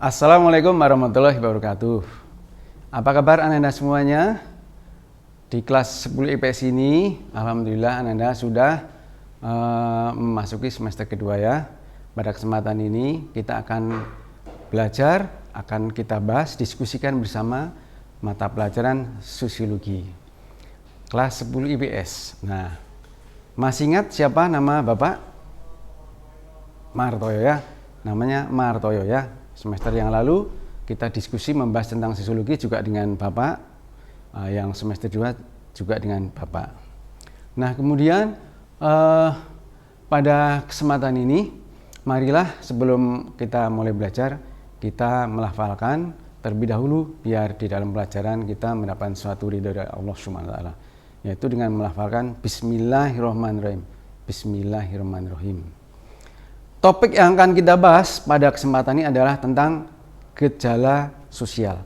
Assalamualaikum warahmatullahi wabarakatuh. Apa kabar Anda semuanya? Di kelas 10 IPS ini, alhamdulillah Anda sudah memasuki semester kedua ya. Pada kesempatan ini kita akan belajar, akan kita bahas, diskusikan bersama mata pelajaran sosiologi. Kelas 10 IPS. Nah, masih ingat siapa nama Bapak? Martoyo ya. Namanya Martoyo ya. Semester yang lalu kita diskusi membahas tentang sosiologi juga dengan Bapak, yang semester 2 juga dengan Bapak. Nah kemudian pada kesempatan ini, marilah sebelum kita mulai belajar, kita melafalkan terlebih dahulu biar di dalam pelajaran kita mendapatkan suatu ridho dari Allah Subhanahu wa taala, yaitu dengan melafalkan Bismillahirrahmanirrahim. Bismillahirrahmanirrahim. Topik yang akan kita bahas pada kesempatan ini adalah tentang gejala sosial.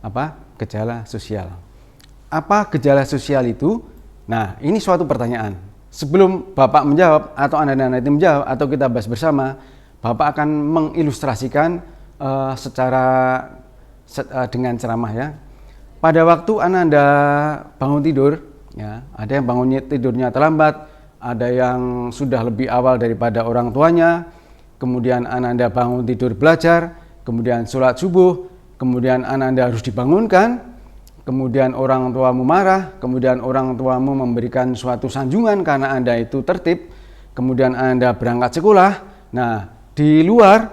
Apa? Gejala sosial. Apa gejala sosial itu? Nah, ini suatu pertanyaan. Sebelum Bapak menjawab atau Anda nanti menjawab atau kita bahas bersama, Bapak akan mengilustrasikan dengan ceramah ya. Pada waktu Anda bangun tidur, ya, ada yang bangun tidurnya terlambat, ada yang sudah lebih awal daripada orang tuanya, kemudian Anda bangun tidur belajar, kemudian sholat subuh, kemudian Anda harus dibangunkan, kemudian orang tuamu marah, kemudian orang tuamu memberikan suatu sanjungan karena Anda itu tertib, kemudian Anda berangkat sekolah. Nah, di luar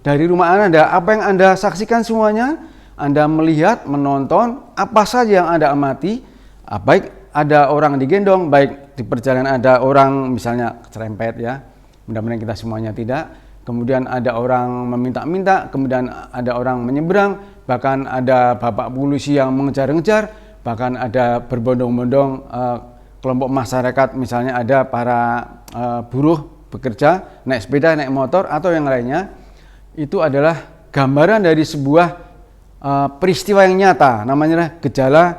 dari rumah Anda, apa yang Anda saksikan semuanya? Anda melihat, menonton, apa saja yang Anda amati, baik ada orang digendong, baik di perjalanan ada orang misalnya cerempet ya, mudah-mudahan kita semuanya tidak, kemudian ada orang meminta-minta, kemudian ada orang menyeberang, bahkan ada bapak polisi yang mengejar-ngejar, bahkan ada berbondong-bondong kelompok masyarakat, misalnya ada para buruh bekerja, naik sepeda, naik motor, atau yang lainnya. Itu adalah gambaran dari sebuah peristiwa yang nyata, namanya gejala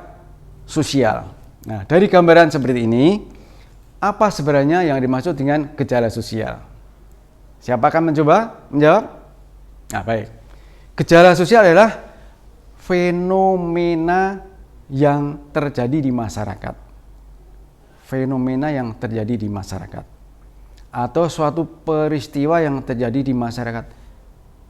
sosial. Nah, dari gambaran seperti ini, apa sebenarnya yang dimaksud dengan gejala sosial? Siapa akan mencoba menjawab? Nah, baik. Gejala sosial adalah fenomena yang terjadi di masyarakat. Fenomena yang terjadi di masyarakat. Atau suatu peristiwa yang terjadi di masyarakat.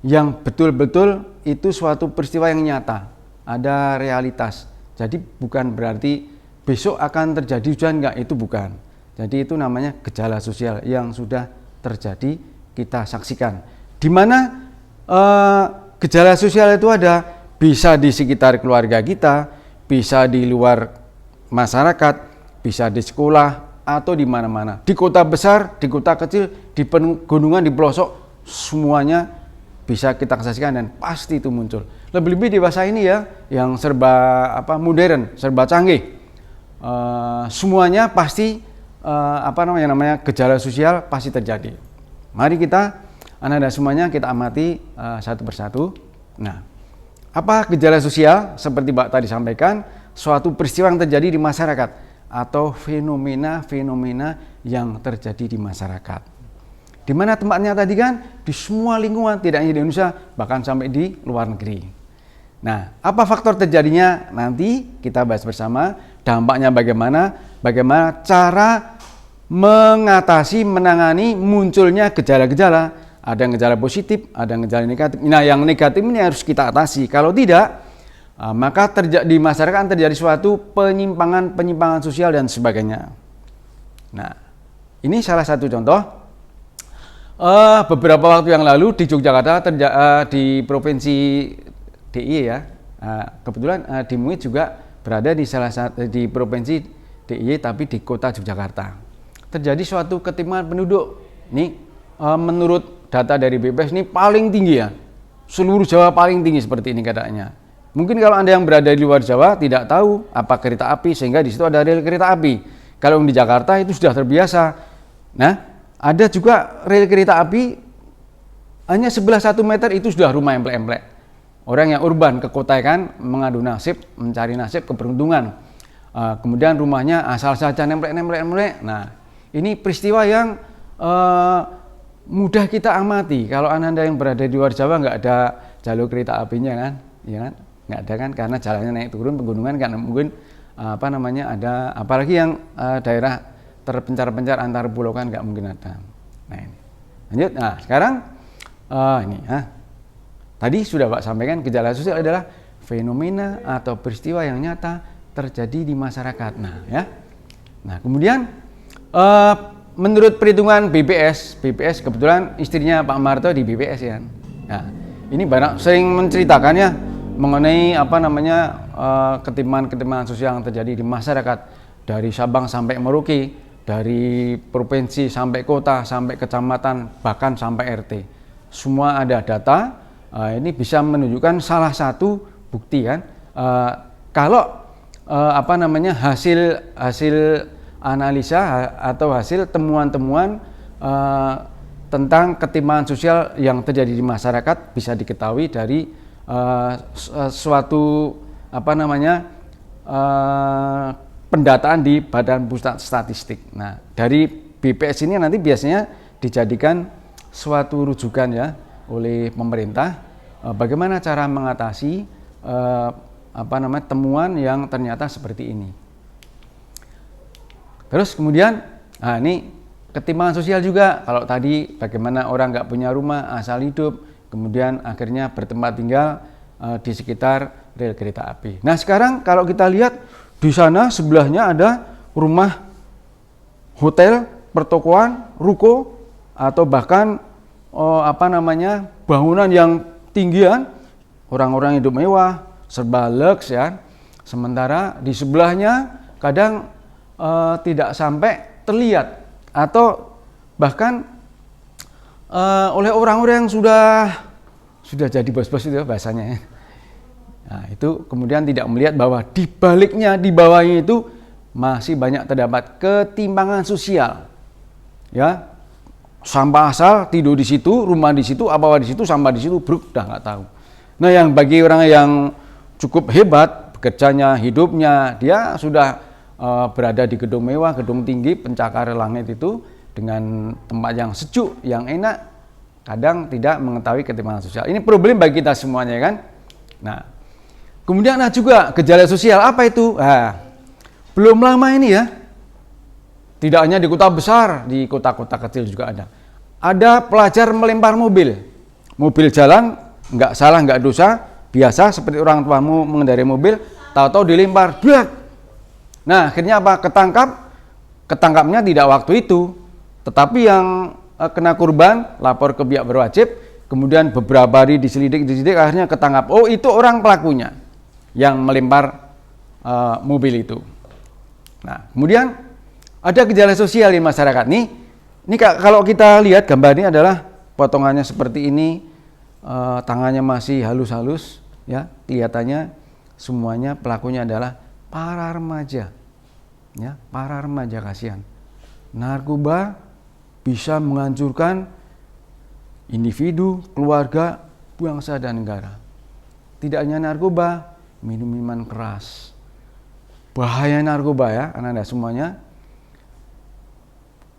Yang betul-betul itu suatu peristiwa yang nyata. Ada realitas. Jadi bukan berarti besok akan terjadi hujan, enggak, itu bukan. Jadi itu namanya gejala sosial yang sudah terjadi, kita saksikan. Di mana gejala sosial itu ada, bisa di sekitar keluarga kita, bisa di luar masyarakat, bisa di sekolah, atau di mana-mana. Di kota besar, di kota kecil, di pegunungan, di pelosok, semuanya bisa kita saksikan dan pasti itu muncul. Lebih-lebih di masa ini ya, yang serba modern, serba canggih. Semuanya pasti namanya gejala sosial pasti terjadi. Mari kita Anda semuanya kita amati satu persatu. Nah, apa gejala sosial? Seperti Pak tadi sampaikan, suatu peristiwa yang terjadi di masyarakat atau fenomena-fenomena yang terjadi di masyarakat. Di mana tempatnya tadi kan? Di semua lingkungan, tidak hanya di Indonesia, bahkan sampai di luar negeri. Nah, apa faktor terjadinya? Nanti kita bahas bersama. Dampaknya bagaimana cara mengatasi, menangani munculnya gejala-gejala. Ada yang gejala positif, ada yang gejala negatif. Nah, yang negatif ini harus kita atasi. Kalau tidak, maka di masyarakat terjadi suatu penyimpangan sosial dan sebagainya. Nah, ini salah satu contoh. Beberapa waktu yang lalu di Yogyakarta, di provinsi DIY ya, kebetulan di MUI juga berada di salah satu di provinsi DIY tapi di kota Yogyakarta. Terjadi suatu ketimpangan penduduk. Ini menurut data dari BPS ini paling tinggi ya. Seluruh Jawa paling tinggi seperti ini katanya. Mungkin kalau Anda yang berada di luar Jawa tidak tahu apa kereta api sehingga di situ ada rel kereta api. Kalau di Jakarta itu sudah terbiasa. Nah, ada juga rel kereta api hanya sebelah 1 meter itu sudah rumah emplek-emplek. Orang yang urban ke kota kan mengadu nasib, mencari nasib, keberuntungan. Kemudian rumahnya asal saja nemplek. Nah, ini peristiwa yang mudah kita amati. Kalau Anda yang berada di luar Jawa nggak ada jalur kereta apinya kan, ya kan? Nggak ada kan, karena jalannya naik turun pegunungan kan mungkin ada, apalagi yang daerah terpencar-pencar antar pulau kan nggak mungkin ada. Nah ini lanjut. Nah sekarang tadi sudah Pak sampaikan, gejala sosial adalah fenomena atau peristiwa yang nyata terjadi di masyarakat. Nah kemudian menurut perhitungan BPS kebetulan istrinya Pak Marto di BPS ya. Nah ini banyak sering menceritakannya mengenai ketimpangan sosial yang terjadi di masyarakat dari Sabang sampai Merauke, dari provinsi sampai kota, sampai kecamatan, bahkan sampai RT. Semua ada data. Ini bisa menunjukkan salah satu bukti kan. Kalau hasil analisa atau hasil temuan-temuan tentang ketimpangan sosial yang terjadi di masyarakat bisa diketahui dari suatu pendataan di Badan Pusat Statistik. Nah, dari BPS ini nanti biasanya dijadikan suatu rujukan ya oleh pemerintah bagaimana cara mengatasi temuan yang ternyata seperti ini. Terus kemudian, ini ketimpangan sosial juga. Kalau tadi bagaimana orang nggak punya rumah, asal hidup, kemudian akhirnya bertempat tinggal di sekitar rel kereta api. Nah sekarang kalau kita lihat di sana sebelahnya ada rumah, hotel, pertokoan, ruko, atau bahkan bangunan yang tinggian, orang-orang hidup mewah, serba lux ya. Sementara di sebelahnya kadang tidak sampai terlihat atau bahkan oleh orang-orang yang sudah jadi bos-bos itu bahasanya. Nah, itu kemudian tidak melihat bahwa di baliknya, di bawahnya itu masih banyak terdapat ketimpangan sosial. Ya. Sampah asal, tidur di situ, rumah di situ, apa di situ, sampah di situ, udah nggak tahu. Nah, yang bagi orang yang cukup hebat bekerjanya, hidupnya, dia sudah berada di gedung mewah, gedung tinggi, pencakar langit itu dengan tempat yang sejuk, yang enak, kadang tidak mengetahui ketimpangan sosial. Ini problem bagi kita semuanya kan. Nah, kemudian juga gejala sosial apa itu? Belum lama ini ya, tidak hanya di kota besar, di kota-kota kecil juga ada. Ada pelajar melempar mobil jalan, nggak salah, nggak dosa, biasa seperti orang tuamu mengendarai mobil, tahu-tahu dilempar, blak. Nah, akhirnya apa? Ketangkapnya tidak waktu itu. Tetapi yang kena kurban lapor ke pihak berwajib, kemudian beberapa hari diselidik, akhirnya ketangkap. Oh, itu orang pelakunya yang melempar mobil itu. Nah, kemudian ada gejala sosial di masyarakat. Ini kalau kita lihat gambar ini adalah potongannya seperti ini, tangannya masih halus-halus, ya, kelihatannya semuanya pelakunya adalah para remaja. Ya, para remaja, kasihan. Narkoba bisa menghancurkan individu, keluarga, bangsa dan negara. Tidak hanya narkoba, minuman keras. Bahaya narkoba ya, anak-anak semuanya.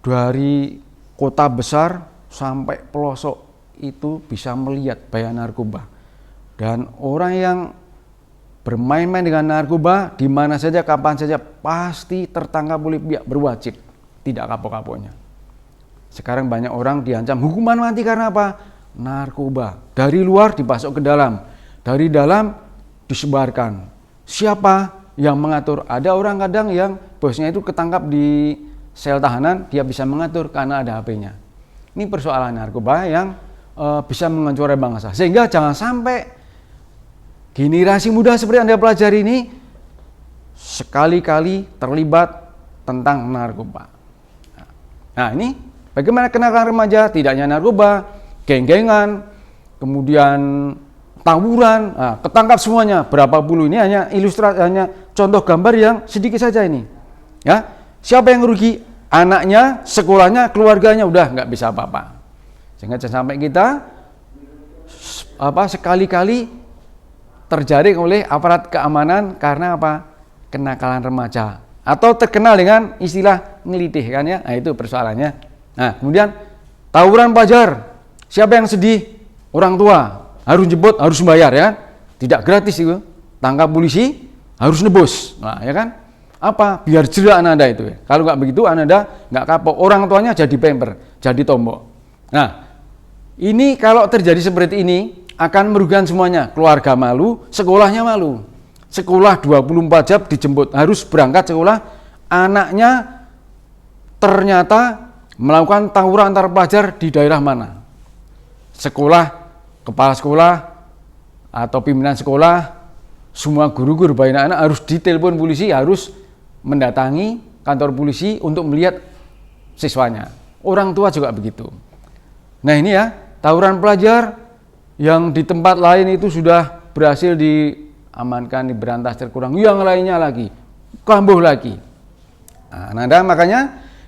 Dari kota besar sampai pelosok itu bisa melihat bahaya narkoba. Dan orang yang bermain-main dengan narkoba di mana saja, kapan saja pasti tertangkap oleh pihak berwajib, tidak kapok-kapoknya. Sekarang banyak orang diancam hukuman mati karena apa? Narkoba. Dari luar dipasok ke dalam, dari dalam disebarkan. Siapa yang mengatur? Ada orang kadang yang bosnya itu ketangkap di sel tahanan, dia bisa mengatur karena ada HP-nya. Ini persoalan narkoba yang bisa menghancurkan bangsa. Sehingga jangan sampai generasi muda seperti Anda pelajari ini sekali-kali terlibat tentang narkoba. Nah, ini bagaimana kenakalan remaja? Tidak hanya narkoba, geng-gengan, kemudian tawuran, ketangkap semuanya. Berapa puluh, ini hanya ilustrasi, hanya contoh gambar yang sedikit saja ini. Ya, siapa yang rugi? Anaknya, sekolahnya, keluarganya, udah nggak bisa apa-apa. Sehingga jangan sampai kita sekali-kali terjaring oleh aparat keamanan karena apa? Kenakalan remaja atau terkenal dengan istilah ngelitih kan ya. Nah, itu persoalannya. Nah, kemudian tawuran pelajar. Siapa yang sedih? Orang tua. harus jemput, harus bayar ya. Tidak gratis itu. Tangkap polisi harus nebus. Nah, ya kan? Apa? Biar jerak Ananda itu ya. Kalau nggak begitu Ananda nggak kapok. Orang tuanya jadi pemper, jadi tombok. Nah, ini kalau terjadi seperti ini akan merugikan semuanya. Keluarga malu, sekolahnya malu. Sekolah 24 jam dijemput, harus berangkat sekolah. Anaknya ternyata melakukan tawuran antar pelajar di daerah mana? Sekolah, kepala sekolah, atau pimpinan sekolah, semua guru-guru bayi anak harus ditelepon polisi, harus mendatangi kantor polisi untuk melihat siswanya. Orang tua juga begitu. Nah ini ya, tawuran pelajar yang di tempat lain itu sudah berhasil diamankan, diberantas terkurang, yang lainnya lagi, kambuh lagi. Nah, Ananda makanya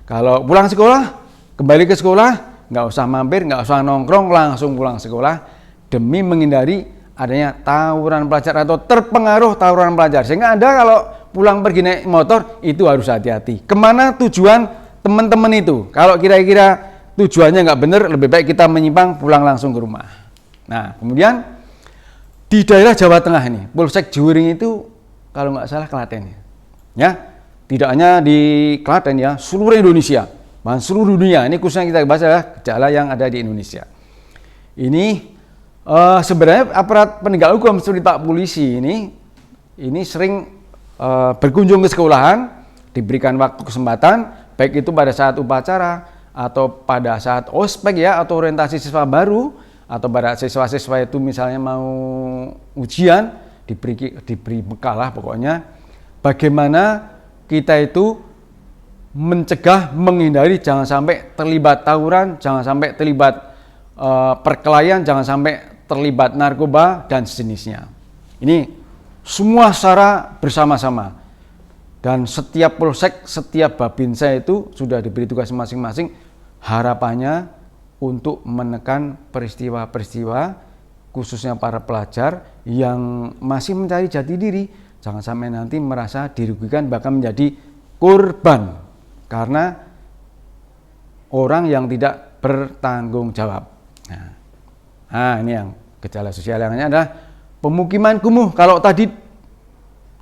kalau pulang sekolah, kembali ke sekolah, nggak usah mampir, nggak usah nongkrong, langsung pulang sekolah demi menghindari adanya tawuran pelajar atau terpengaruh tawuran pelajar. Sehingga Anda kalau pulang pergi naik motor itu harus hati-hati. Kemana tujuan teman-teman itu? Kalau kira-kira tujuannya nggak benar, lebih baik kita menyimpang pulang langsung ke rumah. Nah, kemudian di daerah Jawa Tengah ini, Polsek Juwering itu kalau nggak salah Klaten ya, tidak hanya di Klaten ya, seluruh Indonesia, bahkan seluruh dunia. Ini khususnya kita bahas adalah gejala yang ada di Indonesia. Ini sebenarnya aparat penegak hukum seperti Pak Polisi ini sering berkunjung ke sekolahan, diberikan waktu kesempatan, baik itu pada saat upacara atau pada saat ospek ya, atau orientasi siswa baru, atau pada siswa-siswa itu misalnya mau ujian, diberi bekal lah pokoknya, bagaimana kita itu mencegah, menghindari jangan sampai terlibat tawuran, jangan sampai terlibat perkelahian, jangan sampai terlibat narkoba dan sejenisnya. Ini semua secara bersama-sama, dan setiap polsek, setiap babinsa itu sudah diberi tugas masing-masing. Harapannya untuk menekan peristiwa-peristiwa khususnya para pelajar yang masih mencari jati diri, jangan sampai nanti merasa dirugikan bahkan menjadi korban karena orang yang tidak bertanggung jawab. Nah, ini yang gejala sosial yang lainnya adalah pemukiman kumuh. Kalau tadi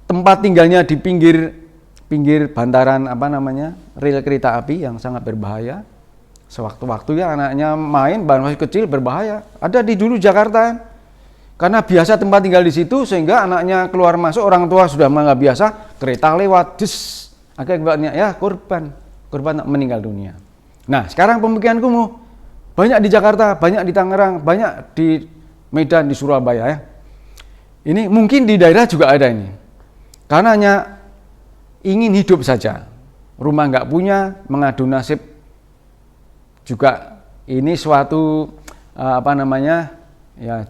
tempat tinggalnya di pinggir bantaran rel kereta api yang sangat berbahaya. Sewaktu-waktu ya anaknya main, masih kecil, berbahaya. Ada di dulu Jakarta. Karena biasa tempat tinggal di situ sehingga anaknya keluar masuk, orang tua sudah nggak biasa, kereta lewat, akibatnya ya korban meninggal dunia. Nah, sekarang pemukiman kumuh banyak di Jakarta, banyak di Tangerang, banyak di Medan, di Surabaya ya. Ini mungkin di daerah juga ada ini. Karena hanya ingin hidup saja, rumah nggak punya, mengadu nasib juga ini suatu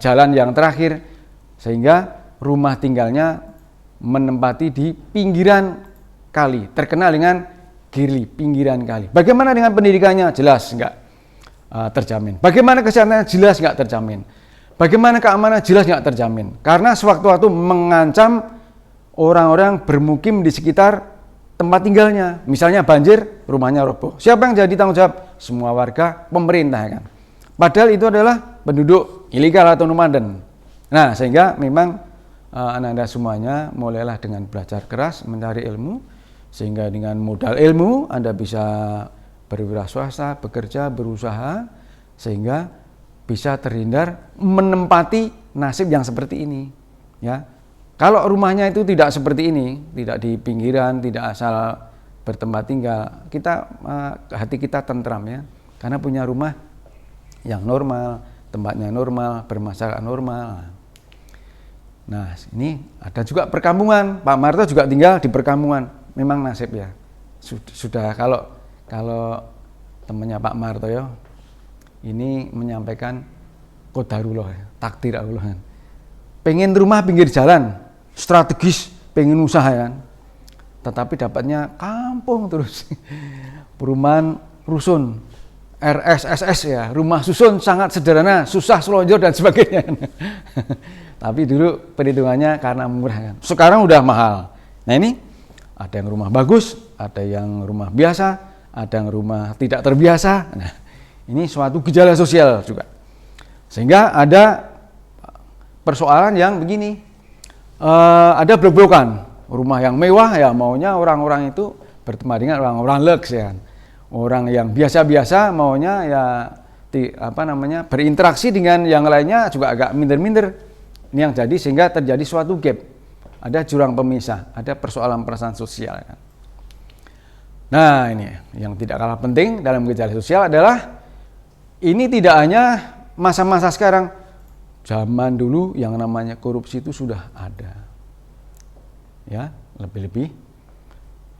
jalan yang terakhir, sehingga rumah tinggalnya menempati di pinggiran kali, terkenal dengan Girly, pinggiran kali. Bagaimana dengan pendidikannya? Jelas nggak terjamin. Bagaimana kesehatannya? Jelas nggak terjamin. Bagaimana keamanan? Jelas nggak terjamin. Karena sewaktu-waktu mengancam orang-orang bermukim di sekitar tempat tinggalnya. Misalnya banjir, rumahnya roboh. Siapa yang jadi tanggung jawab? Semua warga, pemerintah kan. Padahal itu adalah penduduk ilegal atau nomaden. Nah, sehingga memang Ananda semuanya mulailah dengan belajar keras, mencari ilmu, sehingga dengan modal ilmu Anda bisa berwirausaha, bekerja, berusaha, sehingga bisa terhindar menempati nasib yang seperti ini. Ya, kalau rumahnya itu tidak seperti ini, tidak di pinggiran, tidak asal bertempat tinggal, hati kita tentram ya, karena punya rumah yang normal, tempatnya normal, bermasyarakat normal. Nah, ini ada juga perkampungan. Pak Marto juga tinggal di perkampungan. Memang nasib ya. Sudah kalau temannya Pak Marto ya, ini menyampaikan qadarullah, takdir Allah. Pengen rumah pinggir jalan, strategis, pengen usaha kan. Tetapi dapatnya kampung terus. Perumahan rusun, RSSS ya, rumah susun sangat sederhana, susah selonjor dan sebagainya. Tapi dulu perhitungannya karena murah kan. Sekarang udah mahal. Nah ini ada yang rumah bagus, ada yang rumah biasa, ada yang rumah tidak terbiasa. Nah, ini suatu gejala sosial juga. Sehingga ada persoalan yang begini, ada blok-blokan, rumah yang mewah ya maunya orang-orang itu berteman dengan orang-orang lux ya, orang yang biasa-biasa maunya ya berinteraksi dengan yang lainnya juga agak minder-minder. Ini yang jadi sehingga terjadi suatu gap, ada jurang pemisah, ada persoalan perasaan sosial. Nah ini yang tidak kalah penting dalam gejala sosial adalah ini tidak hanya masa-masa sekarang, zaman dulu yang namanya korupsi itu sudah ada. Ya, lebih-lebih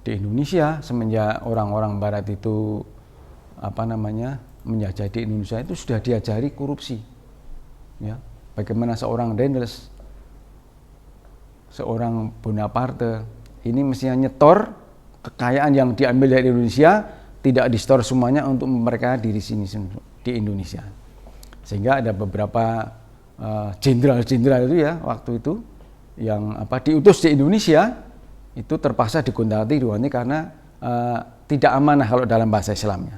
di Indonesia semenjak orang-orang Barat itu menjajah di Indonesia itu sudah diajari korupsi. Ya. Bagaimana seorang Dendels, seorang Bonaparte ini mestinya nyetor kekayaan yang diambil dari Indonesia, tidak disetor semuanya untuk mereka diri sini di Indonesia. Sehingga ada beberapa jenderal-jenderal itu ya waktu itu yang diutus di Indonesia itu terpaksa digonta-ganti karena tidak amanah kalau dalam bahasa Islamnya.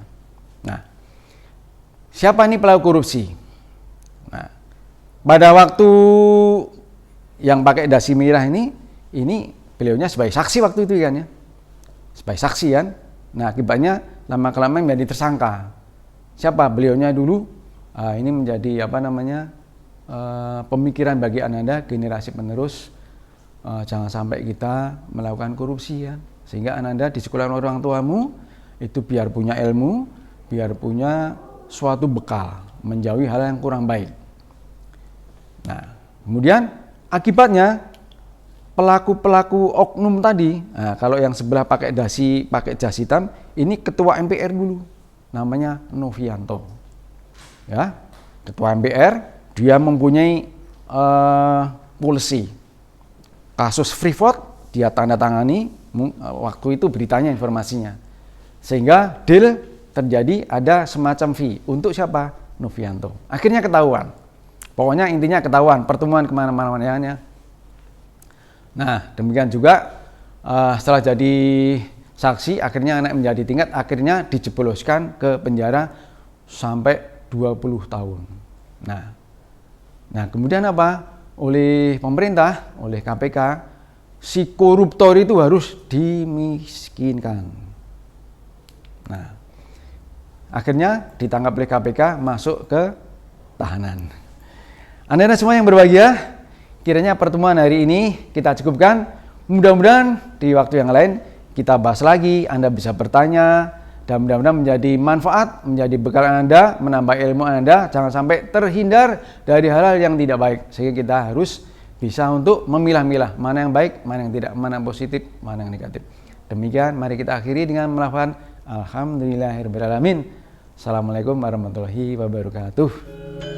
Nah, siapa ini pelaku korupsi? Nah, pada waktu yang pakai dasi merah ini beliaunya sebagai saksi waktu itu kan ya, sebagai saksi kan. Nah akibatnya lama-kelamaan menjadi tersangka. Siapa beliaunya dulu? Ini menjadi pemikiran bagi Ananda generasi penerus. Jangan sampai kita melakukan korupsi ya, sehingga Ananda di sekolah orang tuamu itu biar punya ilmu, biar punya suatu bekal menjauhi hal yang kurang baik. Nah, kemudian akibatnya pelaku-pelaku oknum tadi, kalau yang sebelah pakai jas hitam, ini ketua MPR dulu, namanya Novianto. Ya, ketua MPR, dia mempunyai polisi. Kasus Freeport dia tanda tangani, waktu itu beritanya informasinya. Sehingga deal terjadi, ada semacam fee untuk siapa? Novianto. Akhirnya ketahuan. Pokoknya intinya ketahuan, pertemuan kemana-mana ya. Nah demikian juga setelah jadi saksi, akhirnya anak menjadi tingkat, akhirnya dijebloskan ke penjara sampai 20 tahun. Nah kemudian apa? Oleh pemerintah, oleh KPK, si koruptor itu harus dimiskinkan. Nah akhirnya ditangkap oleh KPK, masuk ke tahanan. Anda semua yang berbahagia, kiranya pertemuan hari ini kita cukupkan. Mudah-mudahan di waktu yang lain kita bahas lagi, Anda bisa bertanya, dan mudah-mudahan menjadi manfaat, menjadi bekal Anda, menambah ilmu Anda, jangan sampai terhindar dari hal-hal yang tidak baik. Sehingga kita harus bisa untuk memilah-milah mana yang baik, mana yang tidak, mana yang positif, mana yang negatif. Demikian, mari kita akhiri dengan melafalkan Alhamdulillahirrahmanirrahim. Assalamualaikum warahmatullahi wabarakatuh.